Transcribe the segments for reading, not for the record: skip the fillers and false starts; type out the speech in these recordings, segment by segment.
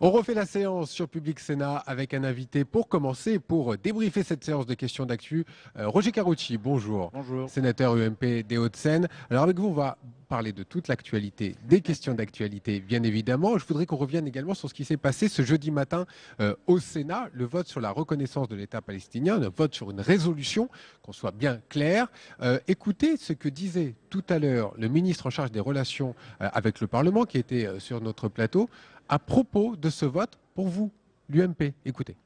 On refait la séance sur Public Sénat avec un invité pour commencer, pour débriefer cette séance de questions d'actu. Roger Karoutchi, bonjour. Bonjour. Sénateur UMP des Hauts-de-Seine. Alors avec vous, on va parler de toute l'actualité, des questions d'actualité, bien évidemment. Je voudrais qu'on revienne également sur ce qui s'est passé ce jeudi matin au Sénat, le vote sur la reconnaissance de l'État palestinien, le vote sur une résolution, qu'on soit bien clair. Écoutez ce que disait tout à l'heure le ministre en charge des relations avec le Parlement, qui était sur notre plateau, à propos de ce vote pour vous, l'UMP. Écoutez.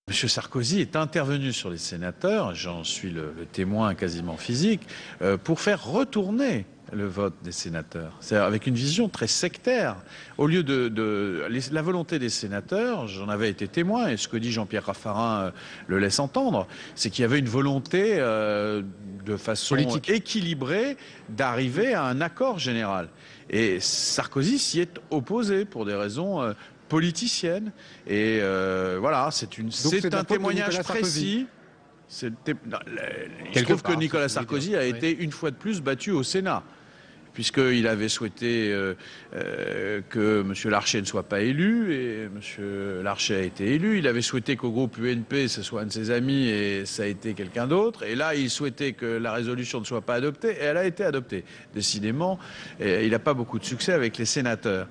Monsieur Sarkozy est intervenu sur les sénateurs, j'en suis le témoin quasiment physique, pour faire retourner le vote des sénateurs. C'est-à-dire avec une vision très sectaire. Au lieu la volonté des sénateurs, j'en avais été témoin, et ce que dit Jean-Pierre Raffarin le laisse entendre, c'est qu'il y avait une volonté de façon politique, équilibrée d'arriver à un accord général. Et Sarkozy s'y est opposé pour des raisons politiciennes. Et voilà, c'est un témoignage précis. Il trouve que Nicolas Sarkozy a été une fois de plus battu au Sénat, puisqu'il avait souhaité que M. Larcher ne soit pas élu, et M. Larcher a été élu. Il avait souhaité qu'au groupe UNP, ce soit un de ses amis, et ça a été quelqu'un d'autre. Et là, il souhaitait que la résolution ne soit pas adoptée, et elle a été adoptée. Décidément, il n'a pas beaucoup de succès avec les sénateurs.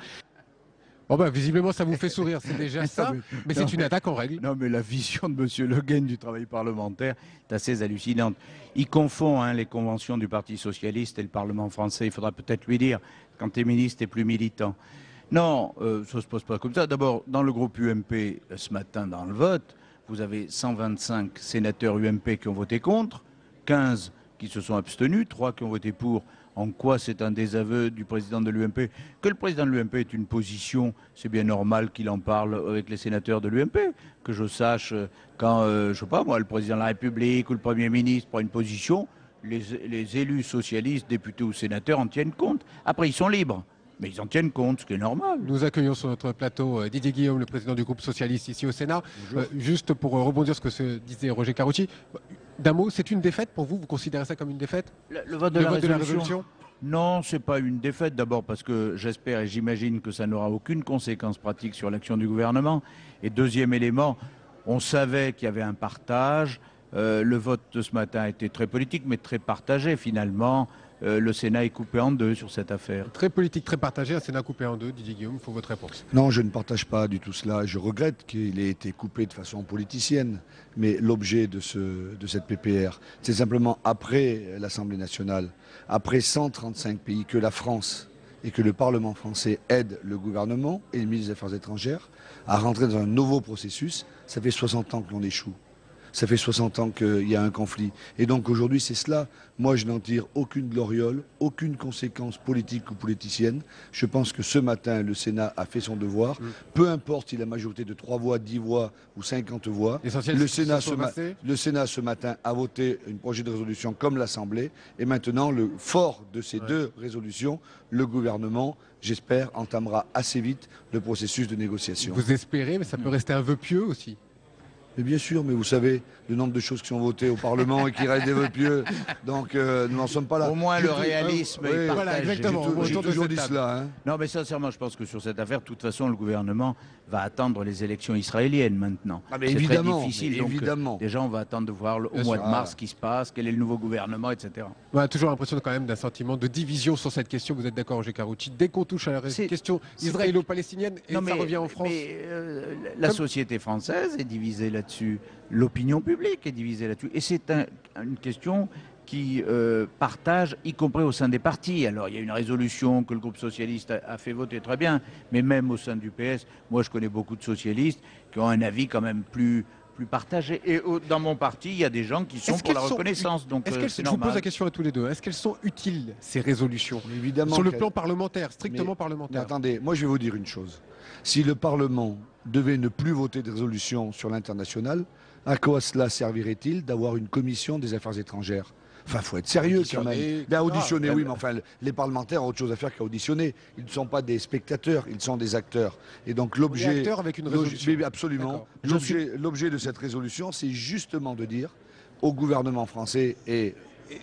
Bon ben, visiblement, ça vous fait sourire, c'est déjà ça, mais c'est une attaque en règle. Non, mais la vision de M. Le Guen du travail parlementaire est assez hallucinante. Il confond les conventions du Parti socialiste et le Parlement français. Il faudra peut-être lui dire, quand tu es ministre, tu es plus militant. Non, ça ne se pose pas comme ça. D'abord, dans le groupe UMP, ce matin, dans le vote, vous avez 125 sénateurs UMP qui ont voté contre, 15 qui se sont abstenus, 3 qui ont voté pour. En quoi c'est un désaveu du président de l'UMP? Que le président de l'UMP ait une position, c'est bien normal qu'il en parle avec les sénateurs de l'UMP. Que je sache, quand, je sais pas moi, le président de la République ou le Premier ministre prend une position, les élus socialistes, députés ou sénateurs en tiennent compte. Après, ils sont libres, mais ils en tiennent compte, ce qui est normal. Nous accueillons sur notre plateau Didier Guillaume, le président du groupe socialiste ici au Sénat. Juste pour rebondir sur ce que disait Roger Karoutchi, d'un mot, c'est une défaite pour vous? Vous considérez ça comme une défaite? Le vote de la résolution? Non, c'est pas une défaite. D'abord parce que j'espère et j'imagine que ça n'aura aucune conséquence pratique sur l'action du gouvernement. Et deuxième élément, on savait qu'il y avait un partage. Le vote de ce matin a été très politique, mais très partagé finalement. Le Sénat est coupé en deux sur cette affaire. Très politique, très partagé, un Sénat coupé en deux. Didier Guillaume, il faut votre réponse. Non, je ne partage pas du tout cela. Je regrette qu'il ait été coupé de façon politicienne. Mais l'objet de cette PPR, c'est simplement après l'Assemblée nationale, après 135 pays, que la France et que le Parlement français aident le gouvernement et le ministre des Affaires étrangères à rentrer dans un nouveau processus. Ça fait 60 ans que l'on échoue. Ça fait 60 ans qu'il y a un conflit. Et donc aujourd'hui, c'est cela. Moi, je n'en tire aucune gloriole, aucune conséquence politique ou politicienne. Je pense que ce matin, le Sénat a fait son devoir. Peu importe si la majorité de 3 voix, 10 voix ou 50 voix. Le Sénat, ce matin, a voté un projet de résolution comme l'Assemblée. Et maintenant, le fort de ces deux résolutions, le gouvernement, j'espère, entamera assez vite le processus de négociation. Vous espérez, mais ça peut rester un vœu pieux aussi. Mais bien sûr, mais vous savez, le nombre de choses qui sont votées au Parlement et qui restent des vœux pieux, donc nous n'en sommes pas là. Au moins le réalisme est partagé. Voilà, exactement. J'ai toujours dit cela. Hein. Non, mais sincèrement, je pense que sur cette affaire, de toute façon, le gouvernement va attendre les élections israéliennes maintenant. Ah, mais c'est évidemment, très difficile. Donc, évidemment. déjà, on va attendre de voir au mois de mars ce qui se passe, quel est le nouveau gouvernement, etc. On a toujours l'impression quand même d'un sentiment de division sur cette question. Vous êtes d'accord, Roger Karoutchi? Dès qu'on touche à la question israélo-palestinienne, et ça revient en France. Mais la société française est divisée là-dessus. L'opinion publique est divisée là-dessus. Et c'est une question qui partage, y compris au sein des partis. Alors, il y a une résolution que le groupe socialiste a fait voter très bien, mais même au sein du PS, moi, je connais beaucoup de socialistes qui ont un avis quand même plus partagé. Et dans mon parti, il y a des gens qui sont pour la reconnaissance. Donc, je vous pose la question à tous les deux. Est-ce qu'elles sont utiles, ces résolutions, évidemment, sur le plan parlementaire, strictement parlementaire? Mais attendez, moi, je vais vous dire une chose. Si le Parlement devait ne plus voter de résolution sur l'international, à quoi cela servirait-il d'avoir une commission des affaires étrangères? Enfin, il faut être sérieux quand même. Auditionner, oui, mais enfin, les parlementaires ont autre chose à faire qu'auditionner. Ils ne sont pas des spectateurs, ils sont des acteurs. Et donc l'objet... acteurs avec une résolution. Absolument. L'objet de cette résolution, c'est justement de dire au gouvernement français et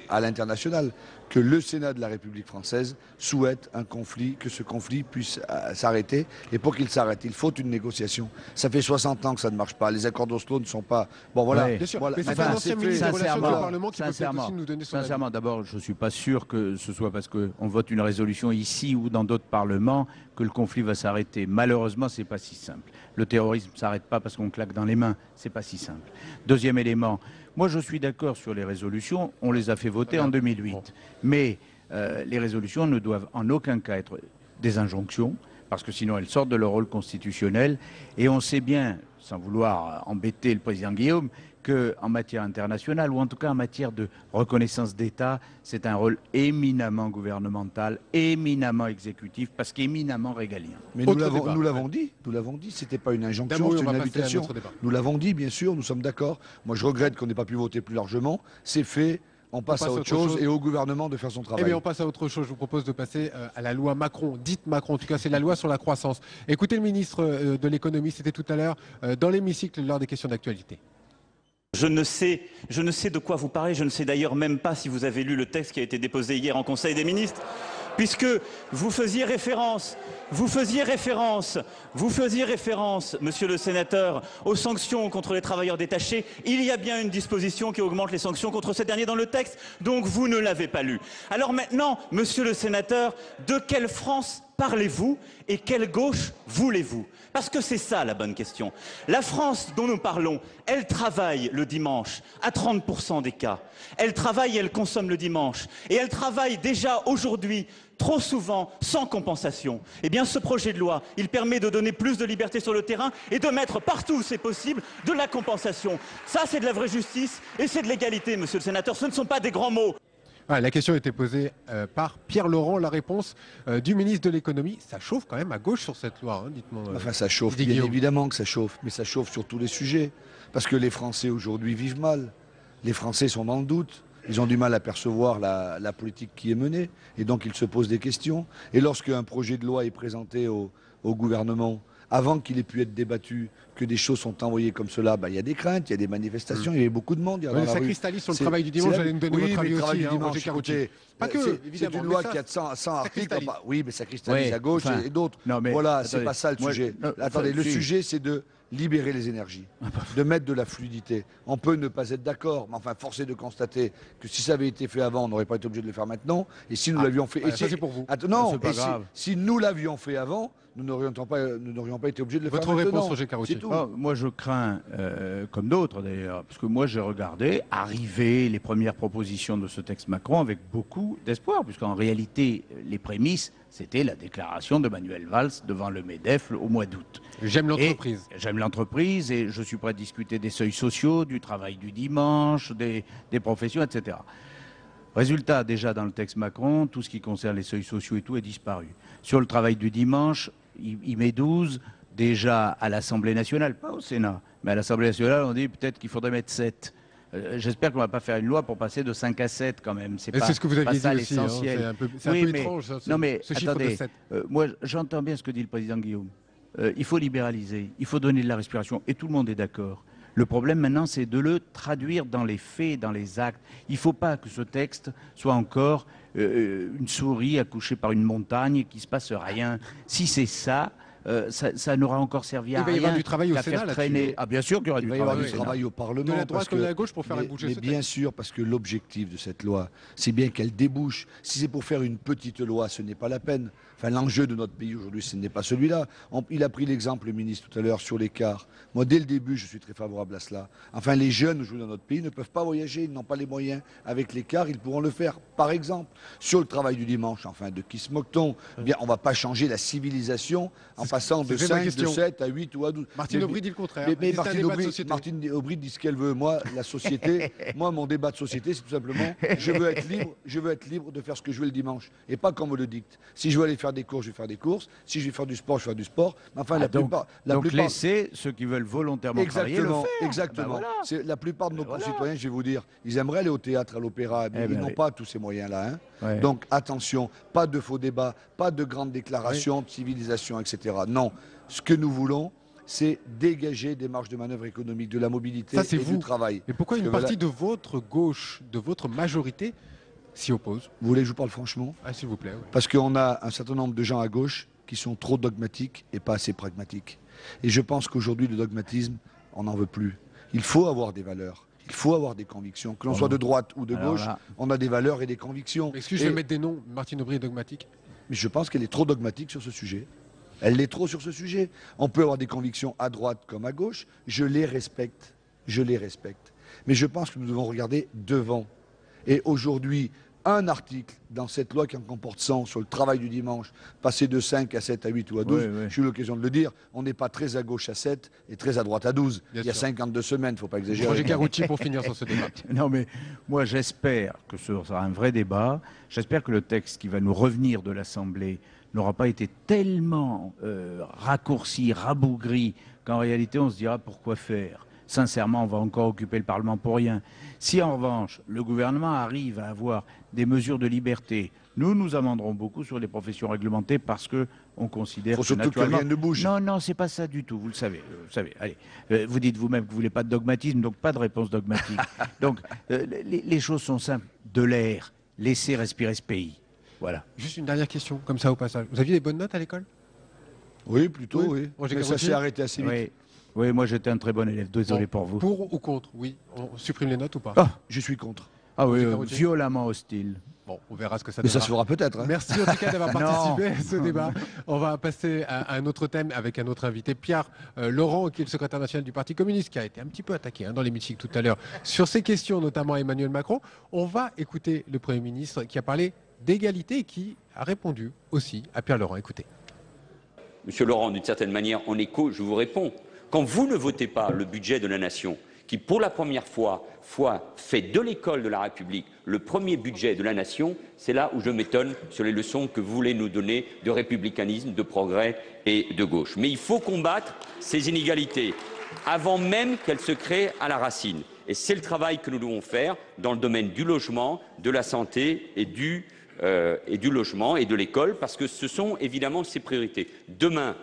à l'international que le Sénat de la République française souhaite un conflit, que ce conflit puisse s'arrêter. Et pour qu'il s'arrête, il faut une négociation. Ça fait 60 ans que ça ne marche pas. Les accords d'Oslo ne sont pas... Bon, voilà. Ouais. Bien sûr, Voilà. mais c'est un ancien ministre des Relations avec le Parlement qui peut peut-être sincèrement, aussi nous donner son avis. sincèrement, d'abord, je ne suis pas sûr que ce soit parce qu'on vote une résolution ici ou dans d'autres parlements que le conflit va s'arrêter. Malheureusement, ce n'est pas si simple. Le terrorisme ne s'arrête pas parce qu'on claque dans les mains. Ce n'est pas si simple. Deuxième élément, moi je suis d'accord sur les résolutions. On les a fait voter en 2008. Bon. Mais les résolutions ne doivent en aucun cas être des injonctions, parce que sinon elles sortent de leur rôle constitutionnel. Et on sait bien, sans vouloir embêter le président Guillaume, qu'en matière internationale, ou en tout cas en matière de reconnaissance d'État, c'est un rôle éminemment gouvernemental, éminemment exécutif, parce qu'éminemment régalien. Mais nous l'avons dit, c'était pas une injonction, c'est une invitation. Nous l'avons dit, bien sûr, nous sommes d'accord. Moi, je regrette qu'on n'ait pas pu voter plus largement. C'est fait. On passe à autre chose et au gouvernement de faire son travail. Eh bien, on passe à autre chose. Je vous propose de passer à la loi Macron, dite Macron. En tout cas, c'est la loi sur la croissance. Écoutez le ministre de l'économie, c'était tout à l'heure dans l'hémicycle lors des questions d'actualité. Je ne sais de quoi vous parlez. Je ne sais d'ailleurs même pas si vous avez lu le texte qui a été déposé hier en Conseil des ministres, puisque vous faisiez référence, monsieur le sénateur, aux sanctions contre les travailleurs détachés. Il y a bien une disposition qui augmente les sanctions contre ces derniers dans le texte, donc vous ne l'avez pas lu. Alors maintenant, monsieur le sénateur, de quelle France parlez-vous et quelle gauche voulez-vous? Parce que c'est ça la bonne question. La France dont nous parlons, elle travaille le dimanche à 30% des cas. Elle travaille et elle consomme le dimanche. Et elle travaille déjà aujourd'hui trop souvent sans compensation. Eh bien ce projet de loi, il permet de donner plus de liberté sur le terrain et de mettre partout où c'est possible de la compensation. Ça c'est de la vraie justice et c'est de l'égalité, monsieur le sénateur. Ce ne sont pas des grands mots. Ah, la question était posée par Pierre Laurent. La réponse du ministre de l'économie, ça chauffe quand même à gauche sur cette loi, hein, dites-moi. Enfin, ça chauffe, bien évidemment que ça chauffe, mais ça chauffe sur tous les sujets. Parce que les Français aujourd'hui vivent mal. Les Français sont dans le doute. Ils ont du mal à percevoir la politique qui est menée. Et donc, ils se posent des questions. Et lorsqu'un projet de loi est présenté au gouvernement, avant qu'il ait pu être débattu, que des choses sont envoyées comme cela, il y a des craintes, il y a des manifestations, il y a beaucoup de monde. Ça cristallise sur le travail du dimanche, j'allais nous donner votre avis aussi, Roger Karoutchi. Pas que, c'est une loi qui a 100 articles. Oui, mais ça cristallise à gauche et d'autres. Voilà, c'est pas ça le sujet. Attendez, le sujet, c'est de libérer les énergies, de mettre de la fluidité. On peut ne pas être d'accord, mais enfin, force est de constater que si ça avait été fait avant, on n'aurait pas été obligé de le faire maintenant. Et si nous l'avions fait... ça, c'est pour vous. Non, si nous l'avions fait avant, nous n'aurions pas été obligés de le faire maintenant. Votre réponse, Roger Karoutchi. Moi, je crains, comme d'autres d'ailleurs, parce que moi, j'ai regardé arriver les premières propositions de ce texte Macron avec beaucoup d'espoir, puisqu'en réalité, les prémices, c'était la déclaration de Manuel Valls devant le MEDEF au mois d'août. J'aime l'entreprise. J'aime l'entreprise et je suis prêt à discuter des seuils sociaux, du travail du dimanche, des professions, etc. Résultat, déjà dans le texte Macron, tout ce qui concerne les seuils sociaux et tout est disparu. Sur le travail du dimanche, il met 12, déjà à l'Assemblée nationale, pas au Sénat, mais à l'Assemblée nationale, on dit peut-être qu'il faudrait mettre 7. J'espère qu'on ne va pas faire une loi pour passer de 5 à 7 quand même. C'est ce que vous aviez dit aussi, l'essentiel. C'est un peu étrange, ça, ce chiffre de 7. Moi, j'entends bien ce que dit le président Guillaume. Il faut libéraliser, il faut donner de la respiration, et tout le monde est d'accord. Le problème maintenant, c'est de le traduire dans les faits, dans les actes. Il ne faut pas que ce texte soit encore une souris accouchée par une montagne, qu'il ne se passe rien. Si c'est ça, ça n'aura encore servi à rien. Il va y avoir du travail au Sénat là-dessus. Ah, bien sûr qu'il y aura du travail au Parlement. De la droite comme de la gauche pour faire bouger ce texte. Bien sûr, parce que l'objectif de cette loi, c'est bien qu'elle débouche. Si c'est pour faire une petite loi, ce n'est pas la peine. Enfin, l'enjeu de notre pays aujourd'hui, ce n'est pas celui-là. Il a pris l'exemple, le ministre, tout à l'heure, sur l'écart. Moi, dès le début, je suis très favorable à cela. Enfin, les jeunes aujourd'hui dans notre pays ne peuvent pas voyager, ils n'ont pas les moyens. Avec l'écart, ils pourront le faire. Par exemple, sur le travail du dimanche, enfin, de qui se moque-t-on? Bien, on ne va pas changer la civilisation en passant de 5, de 7 à 8 ou à 12. Martine Aubry dit le contraire. Mais Martine Aubry dit ce qu'elle veut. Moi, la société, mon débat de société, c'est tout simplement, je veux être libre de faire ce que je veux le dimanche. Et pas comme on le dicte. Si je veux aller faire des courses, je vais faire des courses. Si je vais faire du sport, je vais faire du sport. Mais enfin, la plupart... laissez ceux qui veulent volontairement travailler le faire. Exactement. La plupart de nos concitoyens, je vais vous dire, ils aimeraient aller au théâtre, à l'opéra, mais ils n'ont pas tous ces moyens-là. Hein. Donc, attention, pas de faux débats, pas de grandes déclarations de civilisation, etc. Non. Ce que nous voulons, c'est dégager des marges de manœuvre économiques, de la mobilité et du travail. Mais pourquoi une partie de votre gauche, de votre majorité, s'y oppose. Vous voulez que je vous parle franchement? Ah, s'il vous plaît. Ouais. Parce qu'on a un certain nombre de gens à gauche qui sont trop dogmatiques et pas assez pragmatiques. Et je pense qu'aujourd'hui, le dogmatisme, on n'en veut plus. Il faut avoir des valeurs. Il faut avoir des convictions. Que l'on soit de droite ou de gauche, on a des valeurs et des convictions. Excusez, je vais mettre des noms. Martine Aubry est dogmatique. Mais je pense qu'elle est trop dogmatique sur ce sujet. Elle l'est trop sur ce sujet. On peut avoir des convictions à droite comme à gauche. Je les respecte. Je les respecte. Mais je pense que nous devons regarder devant. Et aujourd'hui, un article dans cette loi qui en comporte 100 sur le travail du dimanche, passer de 5 à 7 à 8 ou à 12, j'ai eu l'occasion de le dire, on n'est pas très à gauche à 7 et très à droite à 12. Il y a 52 semaines, il ne faut pas exagérer. Roger Carucci pour finir sur ce débat. Non mais moi j'espère que ce sera un vrai débat. J'espère que le texte qui va nous revenir de l'Assemblée n'aura pas été tellement raccourci, rabougri, qu'en réalité on se dira pourquoi faire. Sincèrement, on va encore occuper le Parlement pour rien. Si en revanche, le gouvernement arrive à avoir des mesures de liberté, nous amenderons beaucoup sur les professions réglementées parce qu'on considère que surtout naturellement... que rien ne bouge. Non, c'est pas ça du tout, vous le savez. Allez, vous dites vous-même que vous voulez pas de dogmatisme, donc pas de réponse dogmatique. Donc, les choses sont simples. De l'air, laissez respirer ce pays. Voilà. Juste une dernière question, comme ça au passage. Vous aviez des bonnes notes à l'école? Oui, plutôt, oui. Roger Mais ça Carucci s'est arrêté assez vite. Oui, moi j'étais un très bon élève, désolé pour vous. Pour ou contre? Oui. On supprime les notes ou pas? Je suis contre. Ah oui, Roger Carucci. violemment hostile. Bon, on verra ce que ça Mais donnera. ça se fera peut-être. Hein. Merci en tout cas d'avoir participé à ce débat. On va passer à un autre thème avec un autre invité, Pierre Laurent, qui est le secrétaire national du Parti communiste, qui a été un petit peu attaqué dans l'hémicycle tout à l'heure sur ces questions, notamment à Emmanuel Macron. On va écouter le Premier ministre qui a parlé d'égalité et qui a répondu aussi à Pierre Laurent. Écoutez. Monsieur Laurent, d'une certaine manière, en écho, je vous réponds. Quand vous ne votez pas le budget de la nation, qui pour la première fois fait de l'école de la République le premier budget de la nation, c'est là où je m'étonne sur les leçons que vous voulez nous donner de républicanisme, de progrès et de gauche. Mais il faut combattre ces inégalités avant même qu'elles se créent à la racine. Et c'est le travail que nous devons faire dans le domaine du logement, de la santé et du logement et de l'école, parce que ce sont évidemment ces priorités. Demain,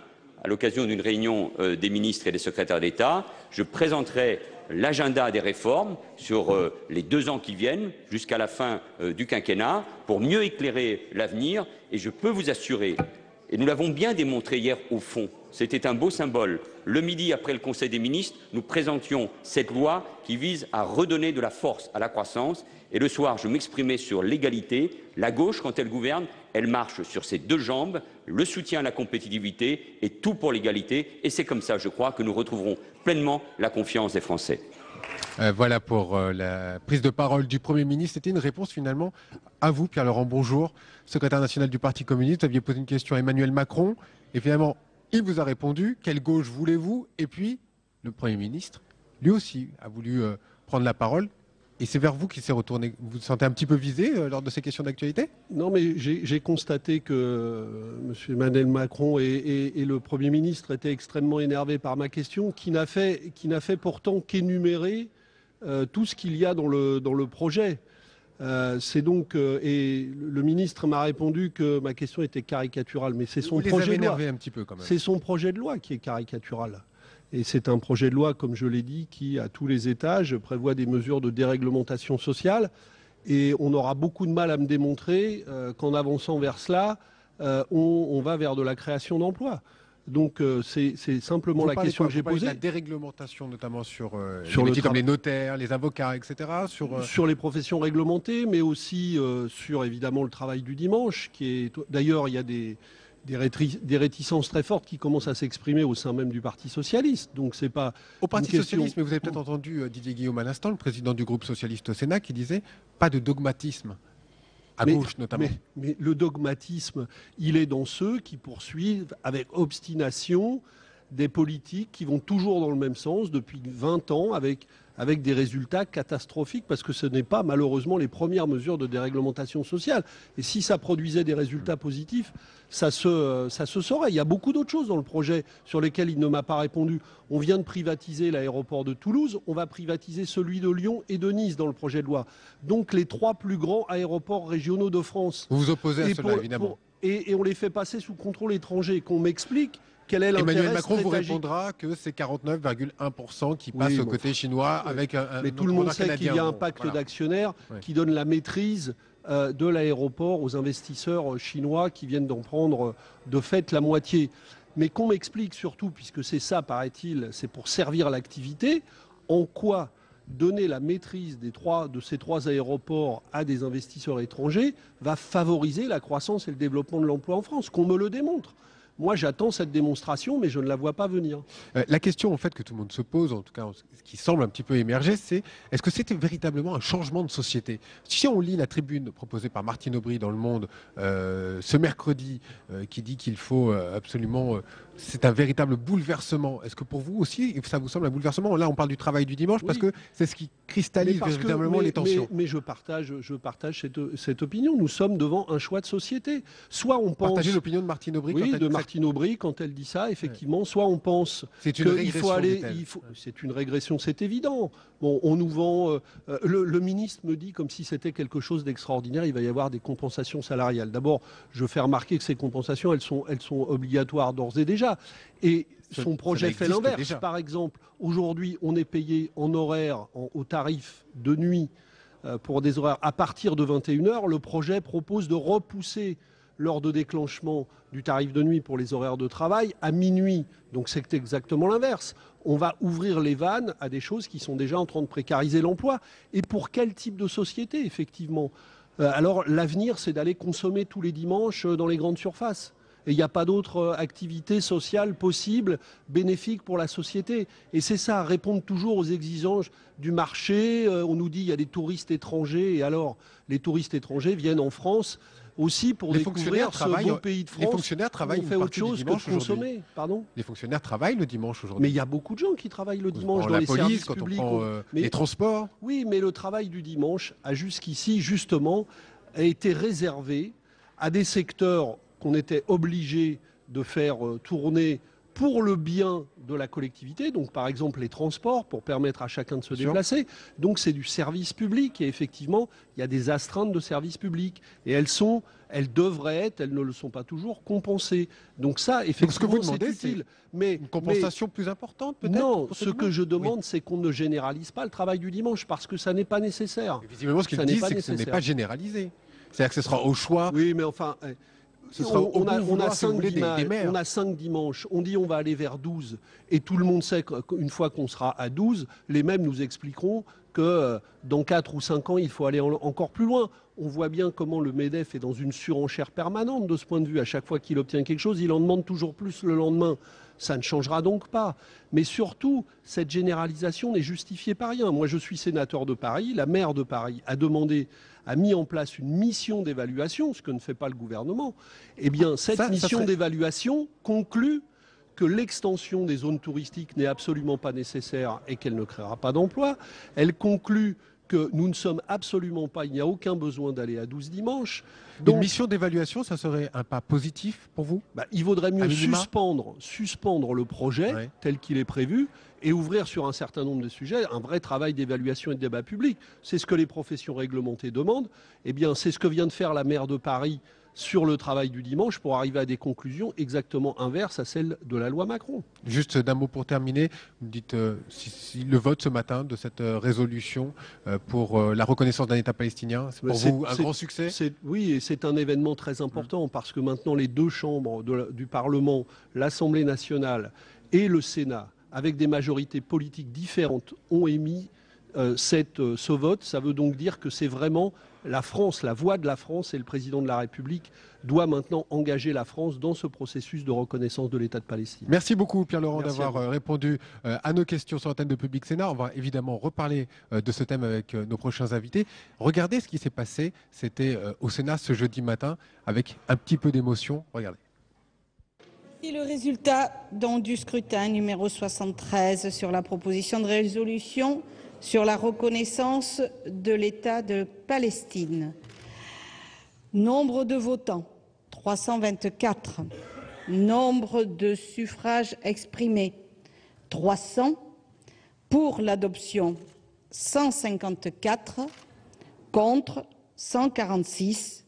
à l'occasion d'une réunion des ministres et des secrétaires d'État, je présenterai l'agenda des réformes sur les 2 ans qui viennent, jusqu'à la fin du quinquennat, pour mieux éclairer l'avenir. Et je peux vous assurer, et nous l'avons bien démontré hier au fond, c'était un beau symbole. Le midi, après le Conseil des ministres, nous présentions cette loi qui vise à redonner de la force à la croissance. Et le soir, je m'exprimais sur l'égalité. La gauche, quand elle gouverne, elle marche sur ses 2 jambes, le soutien à la compétitivité et tout pour l'égalité. Et c'est comme ça, je crois, que nous retrouverons pleinement la confiance des Français. Voilà pour la prise de parole du Premier ministre. C'était une réponse finalement à vous, Pierre Laurent. Bonjour, secrétaire national du Parti communiste. Vous aviez posé une question à Emmanuel Macron. Et finalement, il vous a répondu. Quelle gauche voulez-vous? Et puis, le Premier ministre, lui aussi, a voulu prendre la parole. Et c'est vers vous qu'il s'est retourné. Vous vous sentez un petit peu visé lors de ces questions d'actualité? Non, mais j'ai constaté que M. Emmanuel Macron et le Premier ministre étaient extrêmement énervés par ma question, qui n'a fait pourtant qu'énumérer tout ce qu'il y a dans le projet. C'est donc et le ministre m'a répondu que ma question était caricaturale, mais c'est son projet de loi. Un petit peu quand même. C'est son projet de loi qui est caricatural. Et c'est un projet de loi, comme je l'ai dit, qui, à tous les étages, prévoit des mesures de déréglementation sociale. Et on aura beaucoup de mal à me démontrer qu'en avançant vers cela, on va vers de la création d'emplois. Donc c'est simplement la question que j'ai posée. La déréglementation, notamment sur Sur les le métiers comme les notaires, les avocats, etc. Sur les professions réglementées, mais aussi sur évidemment le travail du dimanche, qui est d'ailleurs il y a des réticences très fortes qui commencent à s'exprimer au sein même du Parti socialiste. Donc c'est pas au Parti une question... socialiste, mais vous avez peut-être entendu Didier Guillaume à l'instant, le président du groupe socialiste au Sénat, qui disait pas de dogmatisme. À gauche notamment. Mais le dogmatisme, il est dans ceux qui poursuivent avec obstination des politiques qui vont toujours dans le même sens depuis 20 ans avec des résultats catastrophiques parce que ce n'est pas malheureusement les premières mesures de déréglementation sociale. Et si ça produisait des résultats positifs, ça se saurait. Il y a beaucoup d'autres choses dans le projet sur lesquelles il ne m'a pas répondu. On vient de privatiser l'aéroport de Toulouse, on va privatiser celui de Lyon et de Nice dans le projet de loi. Donc les 3 plus grands aéroports régionaux de France. Vous vous opposez à cela, évidemment. Et on les fait passer sous contrôle étranger. Qu'on m'explique quel est l'intérêt Emmanuel Macron vous stratégique. répondra que c'est 49,1% qui passe au côté chinois avec un mais tout le monde sait qu'il y a un canadien. pacte Voilà. d'actionnaires qui donne la maîtrise de l'aéroport aux investisseurs chinois qui viennent d'en prendre de fait la moitié. Mais qu'on m'explique surtout, puisque c'est ça, paraît-il, c'est pour servir l'activité, en quoi donner la maîtrise de ces 3 aéroports à des investisseurs étrangers va favoriser la croissance et le développement de l'emploi en France. Qu'on me le démontre. Moi, j'attends cette démonstration, mais je ne la vois pas venir. La question en fait que tout le monde se pose, en tout cas ce qui semble un petit peu émerger, c'est est-ce que c'était véritablement un changement de société? Si on lit la tribune proposée par Martine Aubry dans Le Monde ce mercredi, qui dit qu'il faut absolument... c'est un véritable bouleversement. Est-ce que pour vous aussi, ça vous semble un bouleversement? Là, on parle du travail du dimanche parce que c'est ce qui cristallise véritablement les tensions. Mais je partage cette opinion. Nous sommes devant un choix de société. Soit on pense... Partagez l'opinion de Martine Aubry Martine Aubry, quand elle dit ça, effectivement, soit on pense qu'il faut aller... C'est une régression, c'est évident. Bon, on nous vend... le ministre me dit comme si c'était quelque chose d'extraordinaire, il va y avoir des compensations salariales. D'abord, je fais remarquer que ces compensations, elles sont obligatoires d'ores et déjà. Et son projet fait l'inverse. Par exemple, aujourd'hui, on est payé en horaire, au tarif de nuit, pour des horaires à partir de 21h. Le projet propose de repousser l'heure de déclenchement du tarif de nuit pour les horaires de travail à minuit. Donc c'est exactement l'inverse. On va ouvrir les vannes à des choses qui sont déjà en train de précariser l'emploi. Et pour quel type de société, effectivement? Alors l'avenir, c'est d'aller consommer tous les dimanches dans les grandes surfaces. Et il n'y a pas d'autre activité sociale possible, bénéfique pour la société. Et c'est ça, répondre toujours aux exigences du marché. On nous dit qu'il y a des touristes étrangers. Et alors, les touristes étrangers viennent en France aussi pour découvrir ce beau pays de France. Les fonctionnaires travaillent on fait autre chose que de consommer. Pardon ? Les fonctionnaires travaillent le dimanche aujourd'hui. Mais il y a beaucoup de gens qui travaillent le dimanche dans les services publics. Quand on prend les transports. Oui, mais le travail du dimanche a jusqu'ici, justement, a été réservé à des secteurs qu'on était obligé de faire tourner pour le bien de la collectivité, donc par exemple les transports, pour permettre à chacun de se déplacer. Donc c'est du service public, et effectivement, il y a des astreintes de service public, et elles devraient être, elles ne le sont pas toujours, compensées. Donc ça, effectivement, ce que vous demandez, c'est utile. Une compensation plus importante, peut-être? Non, ce que je demande, c'est qu'on ne généralise pas le travail du dimanche, parce que ça n'est pas nécessaire. Et visiblement, ce qu'ils disent, c'est que ce n'est pas généralisé. C'est-à-dire que ce sera au choix. Oui, mais enfin... On a 5 dimanches, on dit on va aller vers 12, et tout le monde sait qu'une fois qu'on sera à 12, les mêmes nous expliqueront que dans 4 ou 5 ans, il faut aller encore plus loin. On voit bien comment le MEDEF est dans une surenchère permanente de ce point de vue. À chaque fois qu'il obtient quelque chose, il en demande toujours plus le lendemain. Ça ne changera donc pas. Mais surtout, cette généralisation n'est justifiée par rien. Moi, je suis sénateur de Paris. La maire de Paris a mis en place une mission d'évaluation, ce que ne fait pas le gouvernement. Eh bien, cette mission d'évaluation conclut que l'extension des zones touristiques n'est absolument pas nécessaire et qu'elle ne créera pas d'emplois. Elle conclut que nous ne sommes absolument pas, il n'y a aucun besoin d'aller à 12 dimanches. Donc, une mission d'évaluation, ça serait un pas positif pour vous? Il vaudrait mieux suspendre le projet tel qu'il est prévu et ouvrir sur un certain nombre de sujets un vrai travail d'évaluation et de débat public. C'est ce que les professions réglementées demandent. Eh bien, c'est ce que vient de faire la maire de Paris sur le travail du dimanche pour arriver à des conclusions exactement inverses à celles de la loi Macron. Juste d'un mot pour terminer, vous me dites si le vote ce matin de cette résolution pour la reconnaissance d'un État palestinien, c'est pour vous un grand succès? Oui, et c'est un événement très important parce que maintenant les deux chambres du Parlement, l'Assemblée nationale et le Sénat, avec des majorités politiques différentes, ont émis ce vote. Ça veut donc dire que c'est vraiment la France, la voix de la France, et le président de la République doit maintenant engager la France dans ce processus de reconnaissance de l'État de Palestine. Merci beaucoup Pierre Laurent d'avoir répondu à nos questions sur l'antenne de Public Sénat. On va évidemment reparler de ce thème avec nos prochains invités. Regardez ce qui s'est passé, c'était au Sénat ce jeudi matin avec un petit peu d'émotion. Regardez. Et le résultat du scrutin numéro 73 sur la proposition de résolution sur la reconnaissance de l'État de Palestine. Nombre de votants, 324. Nombre de suffrages exprimés, 300. Pour l'adoption, 154. Contre, 146.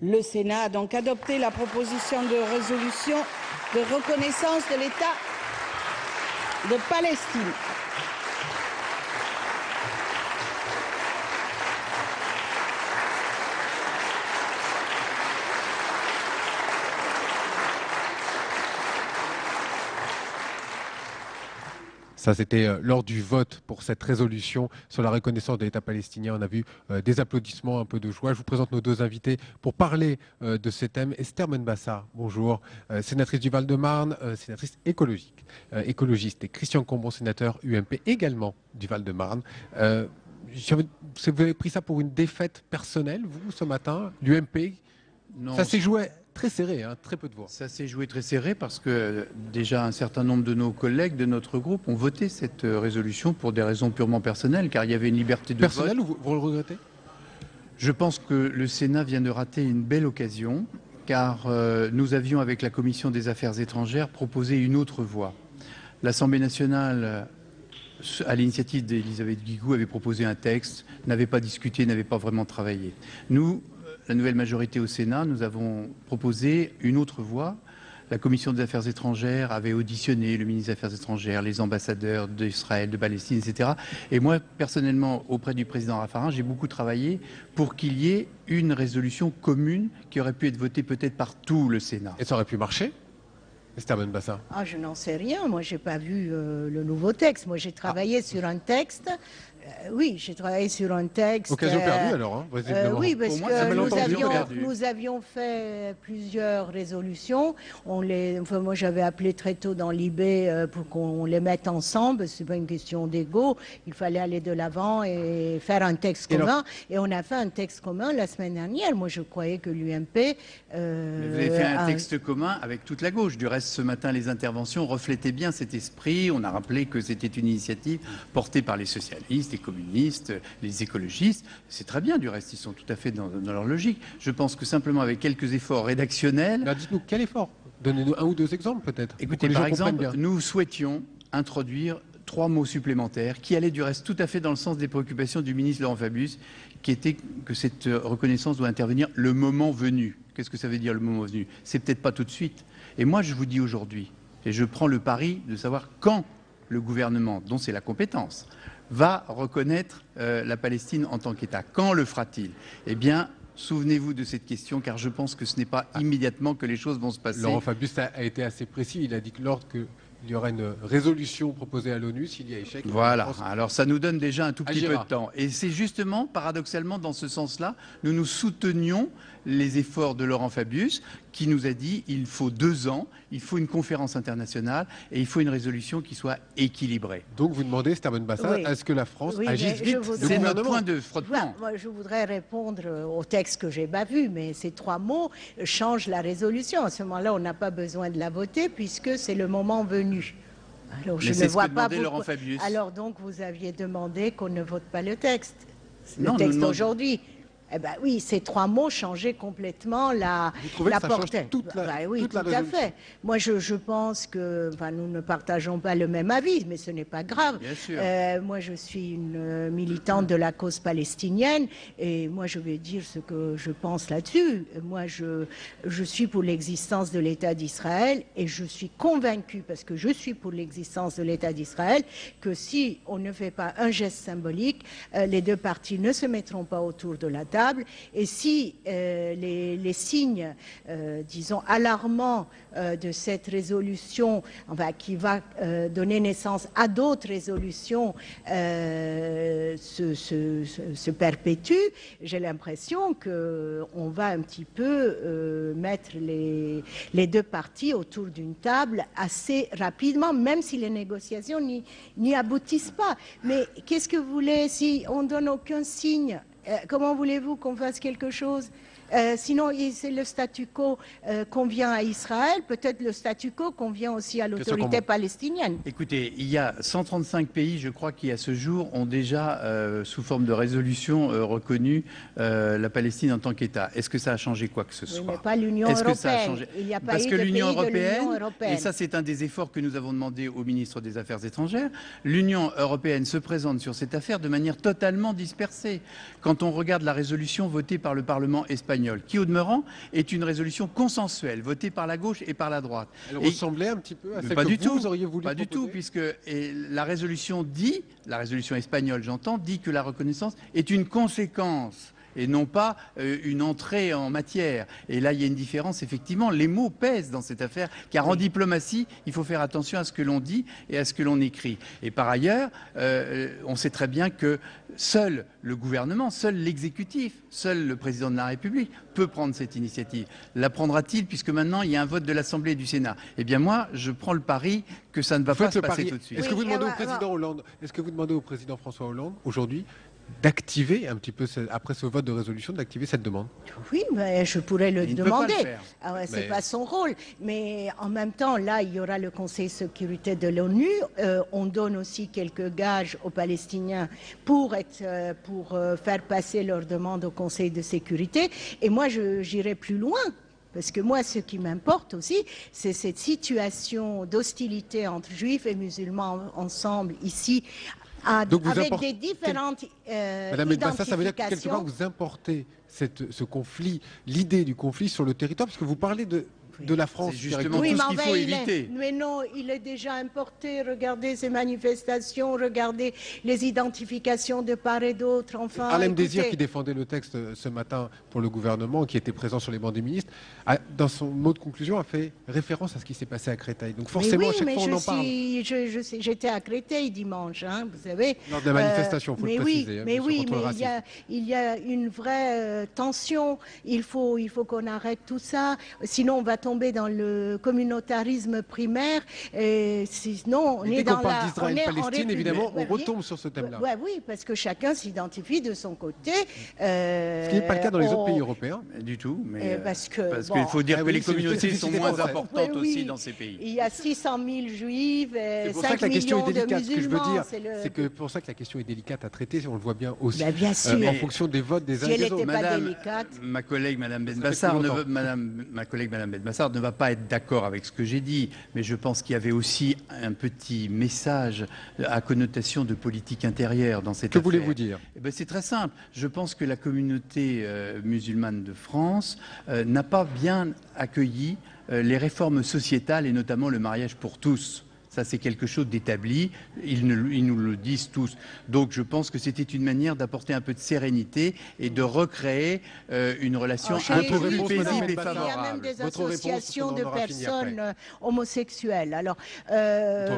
Le Sénat a donc adopté la proposition de résolution de reconnaissance de l'État de Palestine. Ça, c'était lors du vote pour cette résolution sur la reconnaissance de l'État palestinien. On a vu des applaudissements, un peu de joie. Je vous présente nos deux invités pour parler de ces thèmes. Esther Benbassa, bonjour, sénatrice du Val-de-Marne, sénatrice écologiste, et Christian Cambon, sénateur UMP, également du Val-de-Marne. Vous avez pris ça pour une défaite personnelle, vous, ce matin, l'UMP? Ça s'est joué très serré, hein, très peu de voix. Ça s'est joué très serré parce que déjà un certain nombre de nos collègues de notre groupe ont voté cette résolution pour des raisons purement personnelles, car il y avait une liberté de vote. Personnelle, ou vous le regrettez? Je pense que le Sénat vient de rater une belle occasion, car nous avions, avec la Commission des Affaires étrangères, proposé une autre voie. L'Assemblée nationale, à l'initiative d'Elisabeth Guigou, avait proposé un texte, n'avait pas discuté, n'avait pas vraiment travaillé. Nous, la nouvelle majorité au Sénat, nous avons proposé une autre voie. La Commission des Affaires étrangères avait auditionné le ministre des Affaires étrangères, les ambassadeurs d'Israël, de Palestine, etc. Et moi, personnellement, auprès du président Raffarin, j'ai beaucoup travaillé pour qu'il y ait une résolution commune qui aurait pu être votée peut-être par tout le Sénat. Et ça aurait pu marcher, Esther Benbassa? Je n'en sais rien. Moi, j'ai pas vu le nouveau texte. Moi, j'ai travaillé sur un texte. Oui, j'ai travaillé sur un texte. Occasion perdue alors, hein, oui, parce moi, que nous avions fait plusieurs résolutions. Moi, j'avais appelé très tôt dans l'IB pour qu'on les mette ensemble. C'est pas une question d'ego. Il fallait aller de l'avant et faire un texte commun. Et on a fait un texte commun la semaine dernière. Moi, je croyais que l'UMP... Vous avez fait un texte commun avec toute la gauche. Du reste, ce matin, les interventions reflétaient bien cet esprit. On a rappelé que c'était une initiative portée par les socialistes, les communistes, les écologistes. C'est très bien, du reste, ils sont tout à fait dans leur logique. Je pense que simplement avec quelques efforts rédactionnels... Dites-nous, quel effort? Donnez-nous un ou deux exemples, peut-être. Écoutez, par exemple, nous souhaitions introduire 3 mots supplémentaires qui allaient du reste tout à fait dans le sens des préoccupations du ministre Laurent Fabius, qui était que cette reconnaissance doit intervenir le moment venu. Qu'est-ce que ça veut dire, le moment venu? C'est peut-être pas tout de suite. Et moi, je vous dis aujourd'hui, et je prends le pari de savoir quand le gouvernement, dont c'est la compétence, va reconnaître la Palestine en tant qu'État. Quand le fera-t-il? Eh bien, souvenez-vous de cette question, car je pense que ce n'est pas immédiatement que les choses vont se passer. Laurent Fabius a été assez précis. Il a dit que il y aura une résolution proposée à l'ONU s'il y a échec. Voilà, alors ça nous donne déjà un tout petit peu de temps. Et c'est justement, paradoxalement, dans ce sens-là, nous soutenions les efforts de Laurent Fabius, qui nous a dit il faut 2 ans, il faut une conférence internationale et il faut une résolution qui soit équilibrée. Donc vous demandez, Esther Benbassa, est-ce que la France agisse vite? C'est notre point de frottement. Moi, je voudrais répondre au texte que j'ai pas vu, mais ces 3 mots changent la résolution. À ce moment-là, on n'a pas besoin de la voter puisque c'est le moment venu. Alors, je ne vois pas Laurent Fabius. Alors donc, vous aviez demandé qu'on ne vote pas le texte. Le texte aujourd'hui. Eh ben oui, ces 3 mots changeaient complètement la portée. Oui, tout à fait. Moi, je pense que nous ne partageons pas le même avis, mais ce n'est pas grave. Bien sûr. Moi, je suis une militante de la cause palestinienne et moi, je vais dire ce que je pense là-dessus. Moi, je suis pour l'existence de l'État d'Israël et je suis convaincue, parce que je suis pour l'existence de l'État d'Israël, que si on ne fait pas un geste symbolique, les 2 parties ne se mettront pas autour de la table. Et si les signes, disons, alarmants de cette résolution, qui va donner naissance à d'autres résolutions, se perpétuent, j'ai l'impression qu'on va un petit peu mettre les 2 parties autour d'une table assez rapidement, même si les négociations n'y aboutissent pas. Mais qu'est-ce que vous voulez si on ne donne aucun signe? Comment voulez-vous qu'on fasse quelque chose? Sinon, c'est le statu quo convient à Israël, peut-être le statu quo convient aussi à l'autorité palestinienne. Écoutez, il y a 135 pays, je crois, qui à ce jour ont déjà, sous forme de résolution, reconnu la Palestine en tant qu'État. Est-ce que ça a changé quoi que ce soit? Mais pas l'Union européenne. Il n'y a pas Parce eu que de l'Union pays de l'Union européenne, européenne. et ça c'est un des efforts que nous avons demandé au ministre des Affaires étrangères, l'Union européenne se présente sur cette affaire de manière totalement dispersée. Quand on regarde la résolution votée par le Parlement espagnol, qui au demeurant est une résolution consensuelle, votée par la gauche et par la droite. Elle ressemblait un petit peu à celle pas que du tout, vous auriez voulu Pas du tout, puisque la résolution espagnole j'entends, dit que la reconnaissance est une conséquence et non pas une entrée en matière. Et là, il y a une différence, effectivement. Les mots pèsent dans cette affaire, car en diplomatie, il faut faire attention à ce que l'on dit et à ce que l'on écrit. Et par ailleurs, on sait très bien que seul le gouvernement, seul l'exécutif, seul le président de la République peut prendre cette initiative. La prendra-t-il, puisque maintenant il y a un vote de l'Assemblée et du Sénat? Eh bien moi, je prends le pari que ça ne va pas se passer tout de suite. Est-ce que vous demandez au président Hollande, est-ce que vous demandez au président François Hollande aujourd'hui d'activer un petit peu, après ce vote de résolution, d'activer cette demande? Oui, mais je pourrais le demander. Ah ouais, c'est pas son rôle. Mais en même temps, là, il y aura le Conseil de sécurité de l'ONU. On donne aussi quelques gages aux Palestiniens pour faire passer leur demande au Conseil de sécurité. Et moi, j'irai plus loin. Parce que moi, ce qui m'importe aussi, c'est cette situation d'hostilité entre juifs et musulmans ensemble ici, Donc avec des différentes Madame Benbassa, ça veut dire que quelque part vous importez ce conflit, l'idée du conflit sur le territoire, parce que vous parlez de la France. C'est justement tout ce qu'il faut éviter. Mais non, il est déjà importé. Regardez ces manifestations, regardez les identifications de part et d'autre. Enfin, Harlem Désir, qui défendait le texte ce matin pour le gouvernement, qui était présent sur les bancs des ministres, dans son mot de conclusion, a fait référence à ce qui s'est passé à Créteil. Donc forcément, à chaque fois, on en parle. J'étais à Créteil dimanche, hein, vous savez. Lors de la manifestation, il faut le préciser. Mais il y a une vraie tension. Il faut qu'on arrête tout ça. Sinon, on va tomber dans le communautarisme primaire. Sinon, on est dans la... Dès qu'on parle d'Israël-Palestine, évidemment, on retombe sur ce thème-là. Oui, parce que chacun s'identifie de son côté. Ce qui n'est pas le cas dans les autres pays européens. Du tout, mais parce qu'il faut dire que les communautés sont moins importantes aussi dans ces pays. Il y a 600 000 juifs, 5 millions de musulmans. Ce que je veux dire, c'est que pour ça que la question est délicate à traiter, on le voit bien aussi, bien sûr. en fonction des votes des uns et des autres. Ma collègue Madame Benbassa ne va pas être d'accord avec ce que j'ai dit, mais je pense qu'il y avait aussi un petit message à connotation de politique intérieure dans cette affaire. Que voulez-vous dire? C'est très simple. Je pense que la communauté musulmane de France n'a pas bien accueilli les réformes sociétales et notamment le mariage pour tous. Ça, c'est quelque chose d'établi. Ils nous le disent tous. Donc, je pense que c'était une manière d'apporter un peu de sérénité et de recréer une relation un peu plus paisible et favorable. Il y a même des associations de personnes homosexuelles. Alors,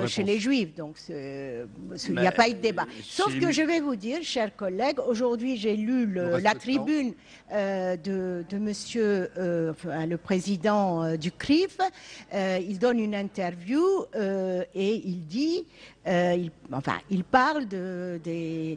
chez les Juifs, donc il n'y a pas eu de débat. Sauf que je vais vous dire, chers collègues, aujourd'hui, j'ai lu la tribune de monsieur le président du CRIF. Il donne une interview et il dit, il parle des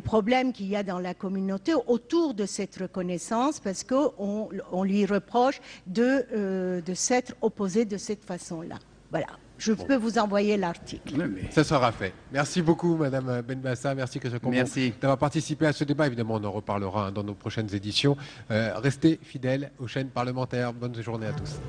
problèmes qu'il y a dans la communauté autour de cette reconnaissance, parce qu'on lui reproche de s'être opposé de cette façon-là. Voilà. Je peux vous envoyer l'article. Ça sera fait. Merci beaucoup, Madame Benbassa. Merci, Christian Cambon, d'avoir participé à ce débat. Évidemment, on en reparlera dans nos prochaines éditions. Restez fidèles aux chaînes parlementaires. Bonne journée à tous.